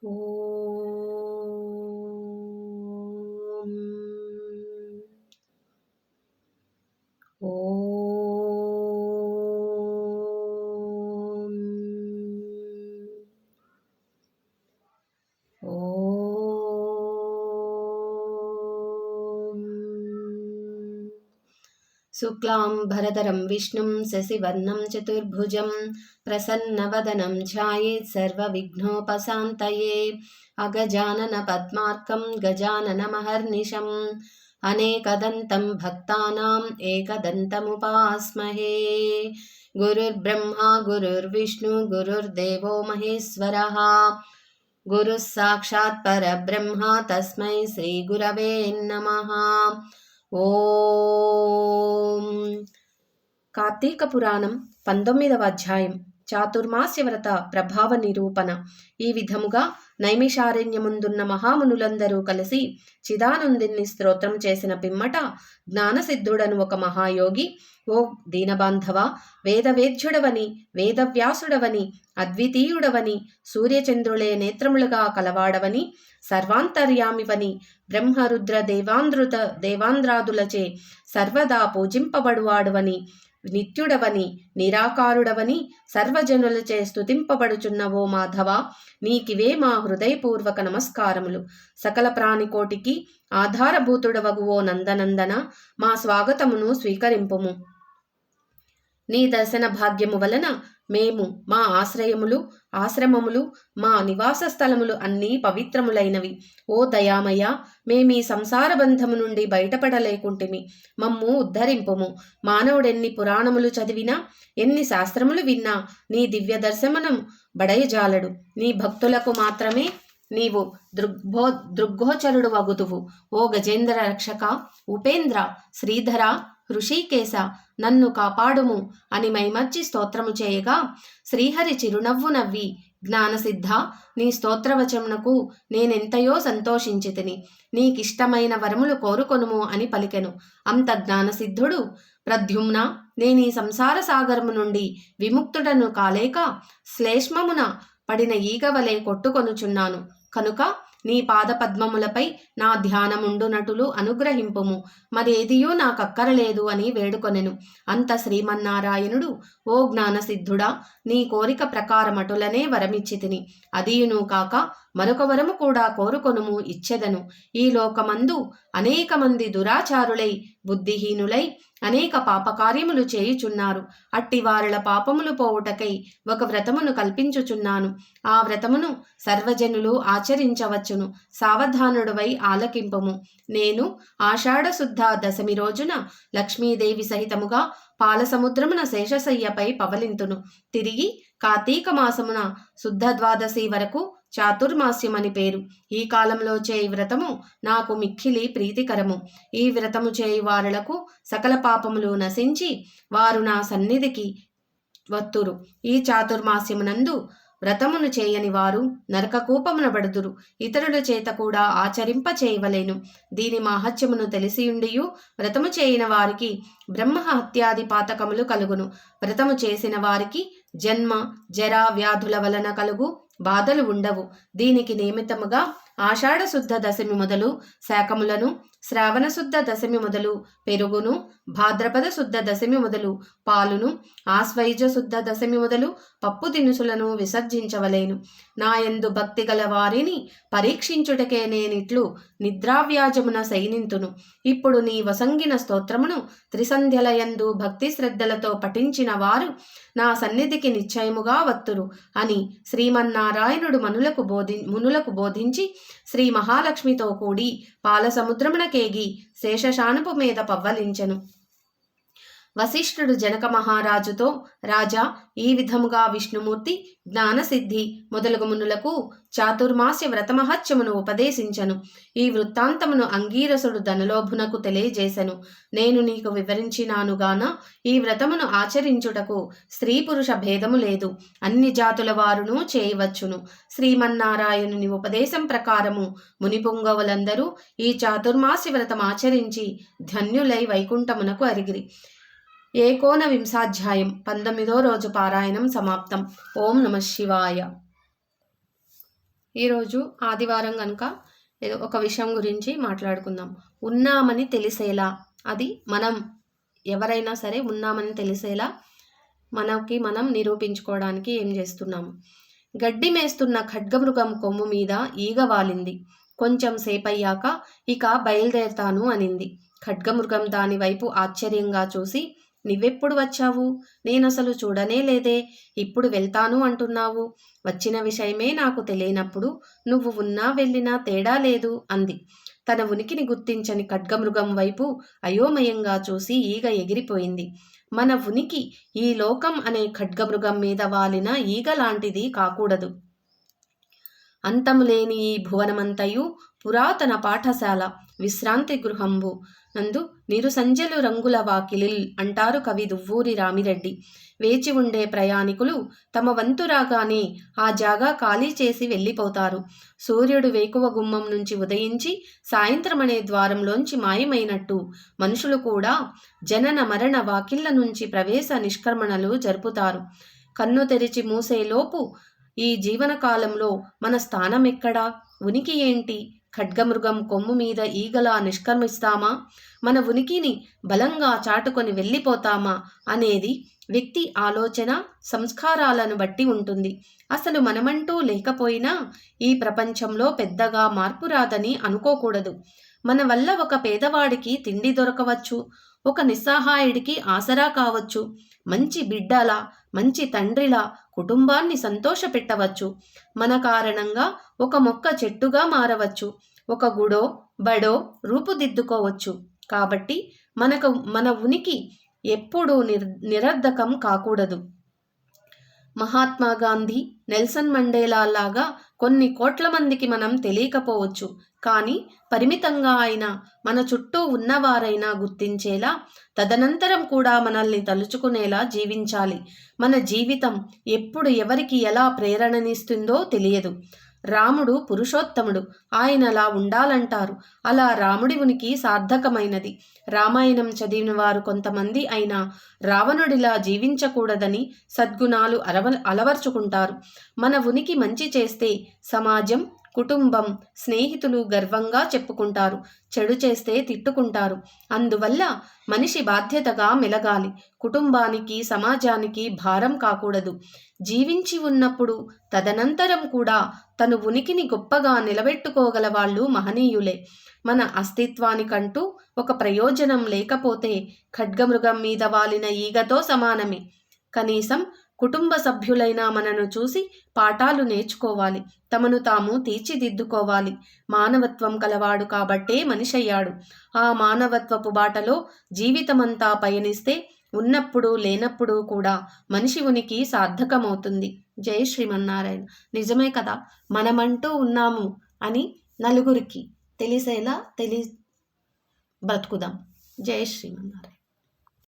ఓం ఓం ఓం శుక్లాంబరధరం విష్ణుం శశివర్ణం చతుర్భుజం ప్రసన్నవదనం ధ్యాయేత్ సర్వవిఘ్నోపశాంతయే అగజానన పద్మార్కం గజాననమహర్నిశం అనేకదంతం భక్తానాం ఏకదంతముపాస్మహే. గురుర్బ్రహ్మా గురుర్విష్ణు గురుర్దేవో మహేశ్వరః గురుః సాక్షాత్ పరబ్రహ్మ తస్మై శ్రీ గురవే నమః. ఓం కార్తీక పురాణం 19వ అధ్యాయం చాతుర్మాస్య వ్రత ప్రభావ నిరూపణ. ఈ విధముగా నైమిషారణ్యముందున్న మహామునులందరూ కలిసి చిదానందుని స్తోత్రం చేసిన పిమ్మట జ్ఞానసిద్ధుడను ఒక మహాయోగి, ఓ దీనబాంధవ, వేదవేద్యుడవని, వేదవ్యాసుడవని, అద్వితీయుడవని, సూర్యచంద్రులే నేత్రములుగా కలవాడవని, సర్వాంతర్యామివని, బ్రహ్మరుద్ర దేవాంద్రాదులచే సర్వదా పూజింపబడువాడువని, నిత్యుడవని, నిరాకారుడవని, సర్వజనులచే స్తుతింపబడుచున్న ఓ మాధవ, నీకివే మా హృదయపూర్వక నమస్కారములు. సకల ప్రాణికోటికి ఆధారభూతుడవగు ఓ నందనందన, మా స్వాగతమును స్వీకరింపుము. నీ దర్శన భాగ్యము వలన మేము, మా ఆశ్రమములు, మా నివాస స్థలములు అన్నీ పవిత్రములైనవి. ఓ దయామయ, మేమీ సంసార బంధము నుండి బయటపడలేకుంటిమి. మమ్ము ఉద్ధరింపుము. మానవుడెన్ని పురాణములు చదివినా, ఎన్ని శాస్త్రములు విన్నా నీ దివ్య దర్శనము బడయజాలడు. నీ భక్తులకు మాత్రమే నీవు దృగ్గోచరుడు వగుదువు. ఓ గజేంద్ర రక్షక, ఉపేంద్ర, శ్రీధర, ఋషికేశ, నన్ను కాపాడుము అని మైమర్చి స్తోత్రము చేయగా, శ్రీహరి చిరునవ్వు నవ్వి, జ్ఞానసిద్ధ, నీ స్తోత్రవచమునకు నేనెంతయో సంతోషించితిని. నీకిష్టమైన వరములు కోరుకొనుము అని పలికెను. అంత జ్ఞానసిద్ధుడు, ప్రద్యుమ్న, నేనీ సంసార సాగరము నుండి విముక్తుడను కాలేక శ్లేష్మమున పడిన ఈగవలే కొట్టుకొనుచున్నాను. కనుక నీ పాదపద్మములపై నా ధ్యానముండునటులు అనుగ్రహింపుము, మరేదియూ నాకక్కరలేదు అని వేడుకొనెను. అంత శ్రీమన్నారాయణుడు, ఓ జ్ఞానసిద్ధుడా, నీ కోరిక ప్రకారమటులనే వరమిచ్చితిని. అదియును కాక మరొక వరము కూడా కోరుకొనుము, ఇచ్చెదను. ఈ లోకమందు అనేక మంది దురాచారులై, బుద్ధిహీనులై అనేక పాపకార్యములు చేయుచున్నారు. అట్టి వారుల పాపములు పోవుటకై ఒక వ్రతమును కల్పించుచున్నాను. ఆ వ్రతమును సర్వజనులు ఆచరించవచ్చును. సావధానుడువై ఆలకింపుము. నేను ఆషాఢ శుద్ధ దశమి రోజున లక్ష్మీదేవి సహితముగా పాలసముద్రమున శేషశయ్యపై పవలింతును. తిరిగి కార్తీక మాసమున శుద్ధ ద్వాదశి వరకు చాతుర్మాస్యమని పేరు. ఈ కాలంలో చేయి వ్రతము నాకు మిక్కిలి ప్రీతికరము. ఈ వ్రతము చేయి వారులకు సకల పాపములు నశించి వారు నా సన్నిధికి వత్తురు. ఈ చాతుర్మాస్యమునందు వ్రతమును చేయని వారు నరకకూపమున బడుదురు. ఇతరుల చేత కూడా ఆచరింప చేయవలేను. దీని మాహత్యమును తెలిసియుండియు వ్రతము చేయని వారికి బ్రహ్మ హత్యాది పాతకములు కలుగును. వ్రతము చేసిన వారికి జన్మ, జరా, వ్యాధుల వలన కలుగు బాధలు ఉండవు. దీనికి నియమితముగా ఆషాఢ శుద్ధ దశమి మొదలు శాకములను, శ్రావణ శుద్ధ దశమి మొదలు పెరుగును, భాద్రపద శుద్ధ దశమి మొదలు పాలును, ఆశ్వయుజ శుద్ధ దశమి మొదలు పప్పు దినుసులను విసర్జించవలేను. నాయందు భక్తి గల వారిని పరీక్షించుటకే నేనిట్లు నిద్రావ్యాజమున శయనింతును. ఇప్పుడు నీ వసంగిన స్తోత్రమును త్రిసంధ్యలయందు భక్తి శ్రద్ధలతో పఠించిన వారు నా సన్నిధికి నిశ్చయముగా వత్తురు అని శ్రీమన్నారాయణుడు మునులకు బోధించి శ్రీ మహాలక్ష్మితో కూడి పాలసముద్రమునకేగి శేషశానుపు మీద పవ్వలించెను. వశిష్ఠుడు జనక మహారాజుతో, రాజా, ఈ విధముగా విష్ణుమూర్తి జ్ఞానసిద్ధి మొదలగు మునులకు చాతుర్మాస్య వ్రతమహత్యమును ఉపదేశించను. ఈ వృత్తాంతమును అంగీరసుడు ధనలోభునకు తెలియజేసెను. నేను నీకు వివరించినానుగాన ఈ వ్రతమును ఆచరించుటకు స్త్రీ పురుష భేదము లేదు. అన్ని జాతుల వారును చేయవచ్చును. శ్రీమన్నారాయణుని ఉపదేశం ప్రకారము మునిపుంగవులందరూ ఈ చాతుర్మాస్య వ్రతం ఆచరించి ధన్యులై వైకుంఠమునకు అరిగిరి. 19వ అధ్యాయం 19వ రోజు పారాయణం సమాప్తం. ఓం నమః శివాయ. ఈరోజు ఆదివారం కనుక ఏదో ఒక విషయం గురించి మాట్లాడుకుందాం. ఉన్నామని తెలిసేలా, అది మనం ఎవరైనా సరే ఉన్నామని తెలిసేలా మనకి మనం నిరూపించుకోవడానికి ఏం చేస్తున్నాము. గడ్డి మేస్తున్న ఖడ్గమృగం కొమ్ము మీద ఈగ వాలింది. కొంచెం సేపయ్యాక ఇక బయలుదేరతాను అనింది. ఖడ్గమృగం దాని వైపు ఆశ్చర్యంగా చూసి, నువ్వెప్పుడు వచ్చావు? నేనసలు చూడనే లేదే, ఇప్పుడు వెళ్తాను అంటున్నావు. వచ్చిన విషయమే నాకు తెలియనప్పుడు నువ్వు ఉన్నా వెళ్ళినా తేడా లేదు అంది. తన ఉనికిని గుర్తించని ఖడ్గమృగం వైపు అయోమయంగా చూసి ఈగ ఎగిరిపోయింది. మన ఉనికి ఈ లోకం అనే ఖడ్గమృగం మీద వాలిన ఈగ లాంటిది కాకూడదు. అంతములేని ఈ భువనమంతయు పురాతన పాఠశాల, విశ్రాంతి గృహంబు నందు నిరుసంజలు రంగుల వాకిలిల్ అంటారు కవి దువ్వూరి రామిరెడ్డి. వేచి ఉండే ప్రయాణికులు తమ వంతు రాగానే ఆ జాగా ఖాళీ చేసి వెళ్ళిపోతారు. సూర్యుడు వేకువ గుమ్మం నుంచి ఉదయించి సాయంత్రమనే ద్వారంలోంచి మాయమైనట్టు మనుషులు కూడా జనన మరణ వాకిళ్ల నుంచి ప్రవేశ నిష్క్రమణలు జరుపుతారు. కన్ను తెరిచి మూసేలోపు ఈ జీవనకాలంలో మన స్థానం ఎక్కడా? ఉనికి ఏంటి? ఖడ్గమృగం కొమ్ము మీద ఈగలా నిష్క్రమిస్తామా? మన ఉనికిని బలంగా చాటుకొని వెళ్ళిపోతామా అనేది వ్యక్తి ఆలోచన, సంస్కారాలను బట్టి ఉంటుంది. అసలు మనమంటూ లేకపోయినా ఈ ప్రపంచంలో పెద్దగా మార్పు రాదని అనుకోకూడదు. మన వల్ల ఒక పేదవాడికి తిండి దొరకవచ్చు, ఒక నిస్సహాయుడికి ఆసరా కావచ్చు, మంచి బిడ్డలా, మంచి తండ్రిలా కుటుంబాన్ని సంతోషపెట్టవచ్చు. మన కారణంగా ఒక మొక్క చెట్టుగా మారవచ్చు, ఒక గుడో బడో రూపుదిద్దుకోవచ్చు. కాబట్టి మన ఉనికి ఎప్పుడూ నిరర్ధకం కాకూడదు. మహాత్మా గాంధీ, నెల్సన్ మండేలా లాగా కొన్ని కోట్ల మందికి మనం తెలియకపోవచ్చు. కానీ పరిమితంగా అయినా మన చుట్టూ ఉన్నవారైనా గుర్తించేలా, తదనంతరం కూడా మనల్ని తలుచుకునేలా జీవించాలి. మన జీవితం ఎప్పుడు ఎవరికి ఎలా ప్రేరణనిస్తుందో తెలియదు. రాముడు పురుషోత్తముడు, ఆయనలా ఉండాలంటారు. అలా రాముడి ఉనికి సార్థకమైనది. రామాయణం చదివిన వారు కొంతమంది అయినా రావణుడిలా జీవించకూడదని సద్గుణాలు అలవర్చుకుంటారు. మన ఉనికి మంచి చేస్తే సమాజం, కుటుంబం, స్నేహితులు గర్వంగా చెప్పుకుంటారు. చెడు చేస్తే తిట్టుకుంటారు. అందువల్ల మనిషి బాధ్యతగా మెలగాలి. కుటుంబానికి, సమాజానికి భారం కాకూడదు. జీవించి ఉన్నప్పుడు తదనంతరం కూడా తను ఉనికిని గొప్పగా నిలబెట్టుకోగల వాళ్ళు మహనీయులే. మన అస్తిత్వానికంటూ ఒక ప్రయోజనం లేకపోతే ఖడ్గమృగం మీద వాలిన ఈగతో సమానమే. కనీసం కుటుంబ సభ్యులైనా మనను చూసి పాఠాలు నేర్చుకోవాలి, తమను తాము తీర్చిదిద్దుకోవాలి. మానవత్వం కలవాడు కాబట్టే మనిషయ్యాడు. ఆ మానవత్వపు బాటలో జీవితమంతా పయనిస్తే ఉన్నప్పుడు లేనప్పుడు కూడా మనిషి ఉనికి సార్థకమవుతుంది. జై శ్రీమన్నారాయణ. నిజమే కదా, మనమంటూ ఉన్నాము అని నలుగురికి తెలిసేలా బ్రతుకుదాం. జై శ్రీమన్నారాయణ.